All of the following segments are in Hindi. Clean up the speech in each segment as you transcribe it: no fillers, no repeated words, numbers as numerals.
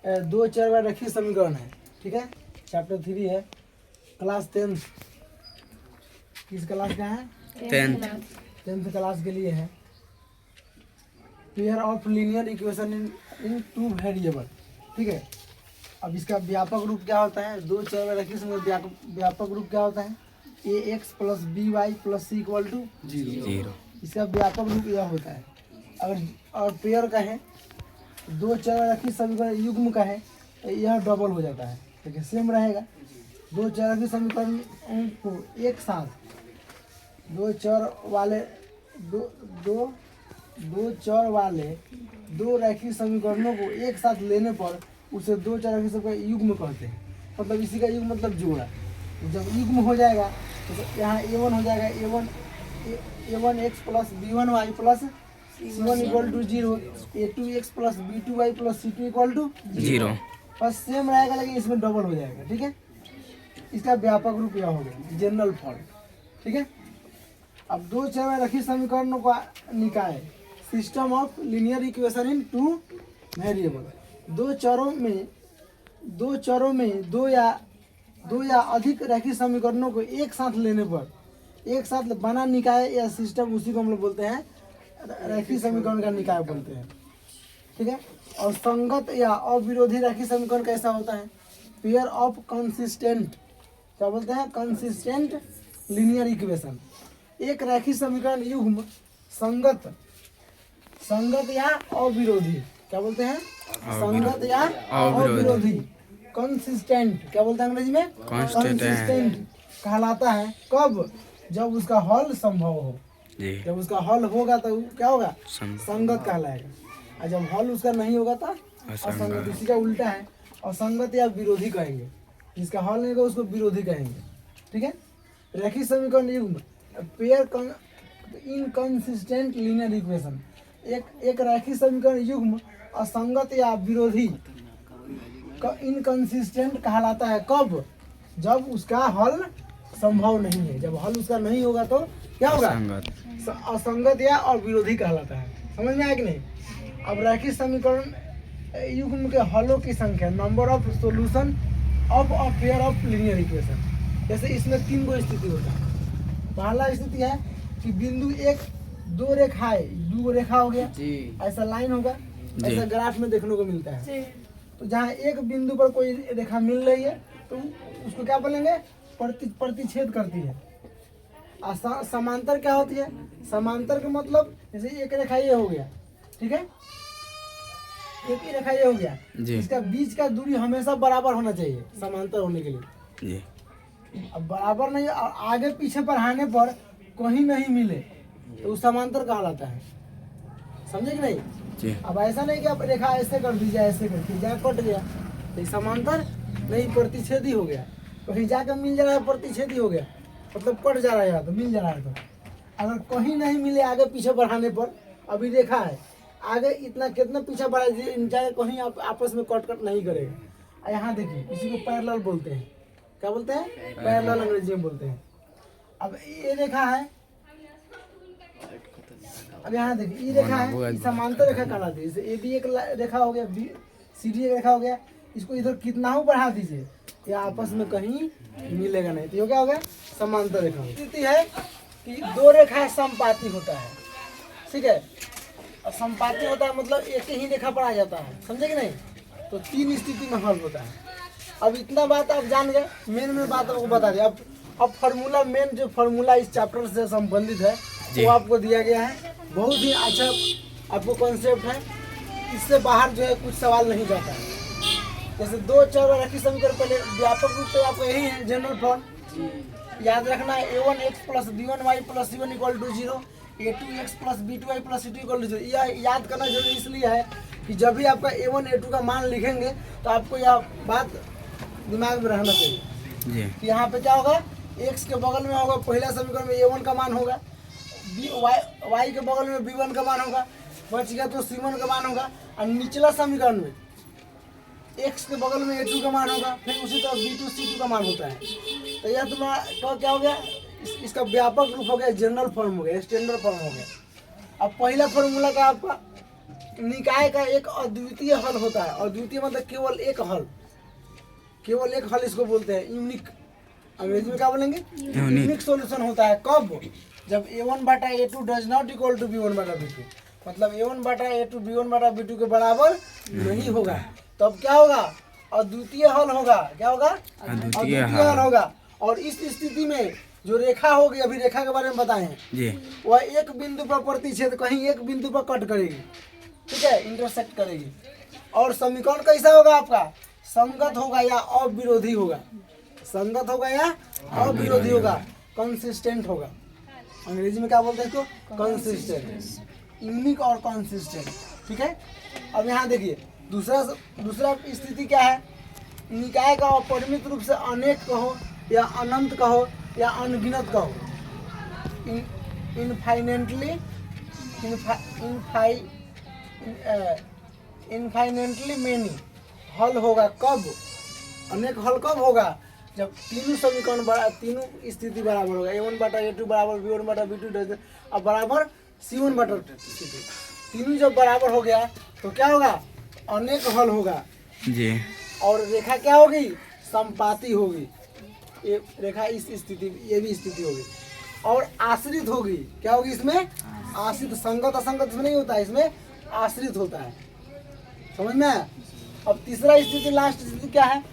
दो चर वाले रैखिक समीकरण है, ठीक है। चैप्टर 3 है, क्लास 10। किस क्लास का है? 10th क्लास के लिए है। Pair of linear equation in two variable, ठीक है। अब इसका व्यापक रूप क्या होता है? दो चर वाले रैखिक समीकरण व्यापक रूप क्या होता है? ax + by + c = 0। इसका व्यापक रूप यह होता है। अगर और पेयर का है, दो चर वाले रैखिक समीकरण युग्म का है, तो यह डबल हो जाता है, देखिए सेम रहेगा। दो चर रैखिक समीकरण को एक साथ दो चर वाले दो रैखिक समीकरणों को एक साथ लेने पर उसे दो चर रैखिक समीकरण युग्म कहते हैं। मतलब इसी का युग्म मतलब जोड़ा। जब युग्म हो जाएगा तो यहाँ a1 हो जाएगा, a1x + b1y + c1 = 0, a2x + b2y + c2 = 0। बस सेम रहेगा, लेकिन इसमें डबल हो जाएगा, ठीक है। इसका व्यापक रूप यह हो गया, जनरल फॉर्म, ठीक है। अब दो चर वाले रैखिक समीकरणों का निकाय, system of linear equation in two variable. दो चरों में दो या अधिक रैखिक समीकरणों को एक साथ लेने पर एक साथ बना निकाय या सिस्टम, उसी को हम लोग बोलते हैं रैखिक समीकरण का निकाय बोलते हैं, ठीक है। और संगत या अविरोधी रैखिक समीकरण कैसा होता है? पेयर ऑफ कंसिस्टेंट, क्या बोलते हैं? Consistent linear equation. एक रैखिक समीकरण युग्म संगत या अविरोधी, क्या बोलते हैं? संगत या अविरोधी। कंसिस्टेंट क्या बोलते हैं अंग्रेजी में? कंसिस्टेंट कहलाता है कब? जब उसका हल संभव हो। जब उसका हल होगा तो क्या होगा? संगत कहलाएगा। और जब हल उसका नहीं होगा तो असंगत। इसी का उल्टा है, असंगत या विरोधी कहेंगे। जिसका हल नहीं होगा उसको विरोधी कहेंगे, ठीक है। रैखिक समीकरण युग्म, पेयर इनकंसिस्टेंट लीनियर इक्वेशन। एक रैखिक समीकरण युग्म असंगत या विरोधी इनकंसिस्टेंट कहलाता है कब? जब उसका हल संभव नहीं है। जब हल उसका नहीं होगा तो क्या होगा? असंगत या अविरोधी कहलाता है। समझ में आया कि नहीं? अब रैखिक समीकरण युग्म के हलों की संख्या, number of solution of a pair of linear equation. जैसे इसमें 3 गो स्थिति होता है। पहला स्थिति है कि बिंदु एक, दो रेखा है, 2 रेखा हो गया, ऐसा लाइन होगा, ऐसा ग्राफ में देखने को मिलता है। तो जहाँ एक बिंदु पर कोई रेखा मिल रही है तो उसको क्या बोलेंगे? प्रतिच्छेद करती है। समांतर क्या होती है? समांतर का मतलब जैसे एक रेखा ये हो गया, ठीक है, एक ही रेखा ये हो गया, इसका बीच का दूरी हमेशा बराबर होना चाहिए समांतर होने के लिए। अब बराबर नहीं, आगे पीछे बढ़ाने पर कहीं नहीं मिले तो उस समांतर कहलाता है। समझे कि नहीं? अब ऐसा नहीं कि आप रेखा ऐसे कर दीजिए, ऐसे कर दीजिए, कट गया तो समांतर नहीं, प्रतिच्छेदी हो गया। कहीं जाकर मिल जा रहा है, प्रतिच्छेदी हो गया, मतलब कट जा रहा है तो मिल जा रहा है। तो अगर कहीं नहीं मिले आगे पीछे बढ़ाने पर, अभी रेखा है आगे इतना कितना पीछे बढ़ा जाए, कहीं आप आपस में कट नहीं करेगा। यहाँ देखिए, इसी को पैरेलल बोलते हैं। क्या बोलते हैं? पैरेलल अंग्रेजी में बोलते हैं। अब ये रेखा है, अब यहाँ देखिए ये रेखा है, समांतर रेखा कहलाती है। जैसे ए बी एक रेखा हो गया, बी सी डी एक रेखा हो गया, इसको इधर कितना हो बढ़ा दीजिए, या आपस में कहीं मिलेगा नहीं, तो ये क्या हो गया? समांतर रेखा। स्थिति है कि दो रेखा समपाती होता है, ठीक है। और समपाती होता है मतलब एक ही रेखा पर आ जाता है, समझे कि नहीं? तो 3 स्थिति में हल होता है। अब इतना बात आप जान गए, मेन बात आपको बता दें। अब फार्मूला, मेन जो फार्मूला इस चैप्टर से संबंधित है वो आपको दिया गया है। बहुत ही अच्छा आपको कॉन्सेप्ट है, इससे बाहर जो है कुछ सवाल नहीं जाता है। जैसे दो चर रैखिक समीकरण, पहले व्यापक रूप से आपको यही है जनरल फॉर्म याद रखना है। a1x + b1y + c1 = 0, a2x + b2y + c2 = 0। यह याद करना जरूरी इसलिए है कि जब भी आपका a1 a2 का मान लिखेंगे तो आपको यह बात दिमाग में रहना चाहिए कि यहाँ पे क्या होगा? x के बगल में होगा पहला समीकरण में a1 का मान होगा, y के बगल में b1 का मान होगा, बच गया तो c1 का मान होगा, और निचला समीकरण में x के बगल में a2 का मान होगा, फिर उसी तरह b2 c2 का मान होता है। तो यह तुम्हारा तो क्या हो गया? इसका व्यापक रूप हो गया, जनरल फॉर्म हो गया, स्टैंडर्ड फॉर्म हो गया। अब पहला फॉर्मूला का आपका निकाय का एक अद्वितीय हल होता है। अद्वितीय मतलब केवल एक हल, केवल एक हल इसको बोलते हैं यूनिक। अंग्रेजी में क्या बोलेंगे? यूनिक सॉल्यूशन होता है। कब? जब a1 बटा a2 does not equal to b1 बटा b2, मतलब a1 बटा a2 b1 बटा b2 के बराबर नहीं होगा, तब क्या होगा? अद्वितीय हल होगा। क्या होगा? अद्वितीय हल होगा। और इस स्थिति में जो रेखा होगी, अभी रेखा के बारे में बताए हैं, वह एक बिंदु पर प्रतिच्छेद, कहीं एक बिंदु पर कट करेगी, ठीक है, इंटरसेक्ट करेगी। और समीकरण कैसा होगा आपका? संगत होगा या अविरोधी होगा। संगत होगा या अविरोधी होगा, कंसिस्टेंट होगा। अंग्रेजी में क्या बोलते हैं इसको? कंसिस्टेंट, यूनिक और कंसिस्टेंट, ठीक है। अब यहाँ देखिए दूसरा स्थिति क्या है? निकाय का अपरिमित रूप से अनेक कहो या अनंत कहो या अनगिनत कहो, इनफाइनेटली मेनी हल होगा। कब? अनेक हल कब होगा? जब तीनों समीकरण तीनों स्थिति बराबर होगा। a1 बटा a2 बराबर b1 बटा b2 अब बराबर c1 बटा c2, तीनों जब बराबर हो गया तो क्या होगा? अनेक हल होगा जी। और रेखा क्या होगी? संपाती होगी। ये रेखा इस स्थिति, ये भी स्थिति होगी। और आश्रित होगी। क्या होगी इसमें? आश्रित। संगत असंगत इसमें नहीं होता है, इसमें आश्रित होता है। समझ में? अब तीसरा स्थिति, लास्ट स्थिति क्या है?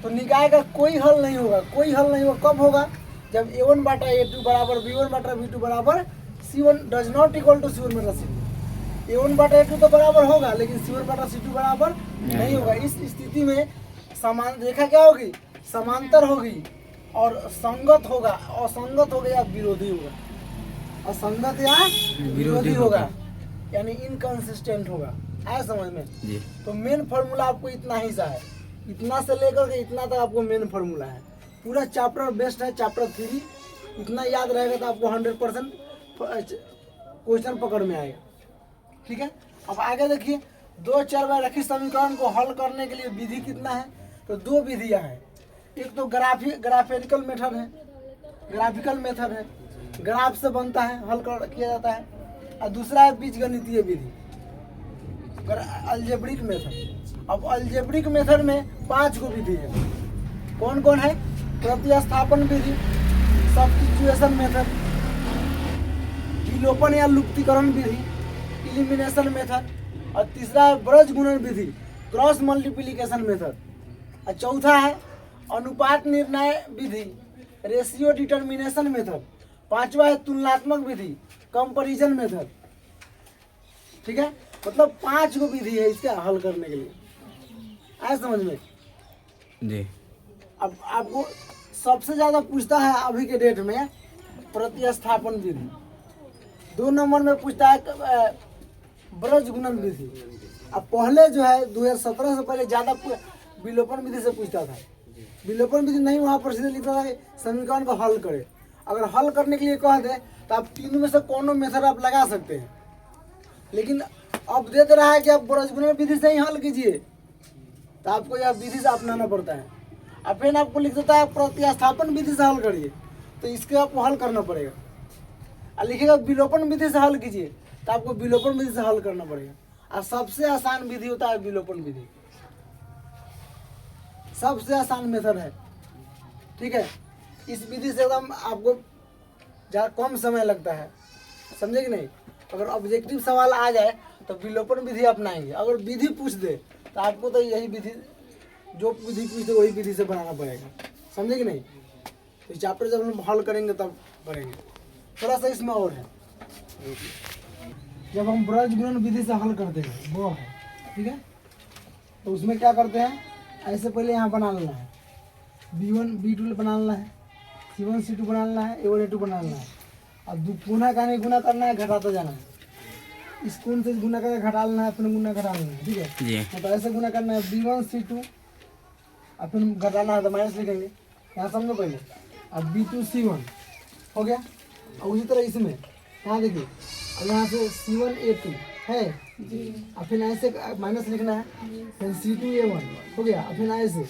तो निकाय का कोई हल नहीं होगा। कोई हल नहीं होगा कब होगा? जब a1 बटा a2 बराबर b1 बटा b2 बराबर c1 does not equal to c1 बटा c2। a1 बटा a2 तो बराबर होगा, लेकिन c1 बटा c2 बराबर नहीं होगा। इस स्थिति में समान रेखा क्या होगी? समांतर होगी और संगत होगा, असंगत होगा या विरोधी होगा। असंगत या विरोधी होगा, यानी इनकंसिस्टेंट होगा। आया समझ में जी। तो मेन फार्मूला आपको इतना ही सा है, इतना से लेकर के इतना तक आपको मेन फार्मूला है। पूरा चैप्टर बेस्ट है, चैप्टर 3। इतना याद रहेगा तो आपको 100% क्वेश्चन पकड़ में आएगा, ठीक है। अब आगे देखिए, दो चरवारखी समीकरण को हल करने के लिए विधि कितना है? तो दो विधियां हैं। एक तो ग्राफिकल मेथड है, ग्राफिकल मेथड है, ग्राफ से बनता है, हल किया जाता है। और दूसरा है बीजगणितीय विधि, अलजेब्रिक मेथड। अब अलजेब्रिक मेथड में 5 गो विधि है। कौन कौन है? प्रतिस्थापन विधि, सब्स्टिट्यूशन मेथड, विलोपन या लुप्तीकरण विधि, इलिमिनेशन मेथड, और तीसरा है ब्रज गुणन विधि, क्रॉस मल्टीप्लिकेशन मेथड, और चौथा है अनुपात निर्णय विधि, रेशियो डिटर्मिनेशन मेथड, पांचवा है तुलनात्मक विधि, कंपैरिजन मेथड, ठीक है। मतलब 5 गो विधि है इसका हल करने के लिए। आया समझ में जी। अब आपको सबसे ज्यादा पूछता है अभी के डेट में प्रतिस्थापन विधि। 2 नंबर में पूछता है ब्रज गुणन विधि। अब पहले जो है 2017 से पहले ज्यादा विलोपन विधि से पूछता था। विलोपन विधि नहीं, वहां पर सीधे लिखता था समीकरण को हल करे। अगर हल करने के लिए कह दे तो आप तीनों में से कौन मेथड आप लगा सकते हैं, लेकिन अब दे रहा है कि आप ब्रज गुणन विधि से ही हल कीजिए, तो आपको यह विधि से अपनाना पड़ता है। अब फिर आपको लिख देता है प्रतिस्थापन विधि से हल करिए, तो इसके आपको हल करना पड़ेगा। और लिखेगा विलोपन विधि से हल कीजिए, तो आपको विलोपन विधि से हल करना पड़ेगा। और सबसे आसान विधि होता है विलोपन विधि, सबसे आसान मेथड है, ठीक है। इस विधि से एकदम आपको कम समय लगता है, समझे कि नहीं। अगर ऑब्जेक्टिव सवाल आ जाए तो विलोपन विधि अपनाएंगे। अगर विधि पूछ दे तो आपको तो यही विधि, जो विधि पूछ दे वही विधि से बनाना पड़ेगा, समझे कि नहीं। तो चैप्टर जब हम हल करेंगे तब करेंगे। थोड़ा सा इसमें और है, जब हम ब्रज गुणन विधि से हल करते हैं वो है, ठीक है। तो उसमें क्या करते हैं, ऐसे पहले यहाँ बना लेना है, b1 b2 बना लेना है, c1 c2 बना लेना है, a1 a2 बना लेना है। अब गुना का नहीं गुना करना है, घटाता जाना है। इस कोण से गुना करके घटा लेना है, फिर गुना घटा लेना है, ठीक है। तो ऐसे गुना करना है b1 c2, और फिर घटाना है तो माइनस लिखेंगे, यहाँ समझो पहले। अब b2 c1 हो गया। और उसी तरह इसमें यहाँ देखिए, अब यहाँ से c1 a2 है, और फिर ऐसे माइनस लिखना है, फिर c2 a1 हो गया। और फिर ऐसे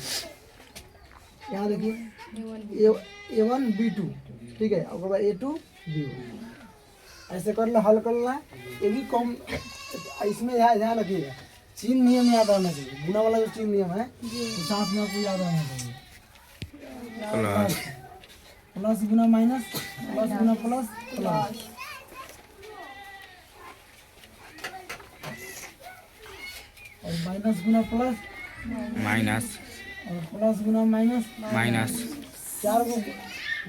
यहाँ देखिए a1 b2, ठीक है। और a2 b1, ऐसे कर लो, हल कर लेना है। ये भी कम इसमें ध्यान रखिएगा, चीन नियम याद रहना चाहिए। गुना वाला जो चीन नियम है तो साथ में आपको याद रहना चाहिए। प्लस गुना माइनस, प्लस गुना प्लस, प्लस। और माइनस गुना प्लस, माइनस, और प्लस गुना माइनस, माइनस। 4 को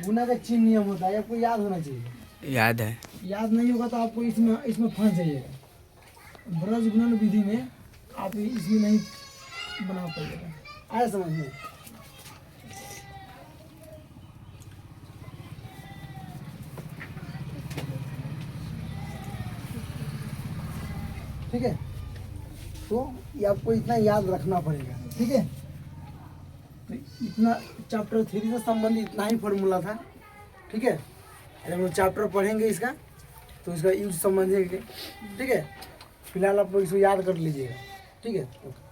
गुना का चीन नियम होता है, आपको याद होना चाहिए। याद है। याद नहीं होगा तो आपको इसमें फंस जाइएगा। ब्रज गुणन विधि में आप इसमें नहीं बना पाइएगा। आया समझ में? ठीक है, तो ये आपको इतना याद रखना पड़ेगा। ठीक है, तो इतना चैप्टर 3 से संबंधित इतना ही फॉर्मूला था। ठीक है, जब हम चैप्टर पढ़ेंगे इसका तो इसका यूज समझेंगे। ठीक है, फिलहाल आप लोग इसको याद कर लीजिएगा। ठीक है, ओके।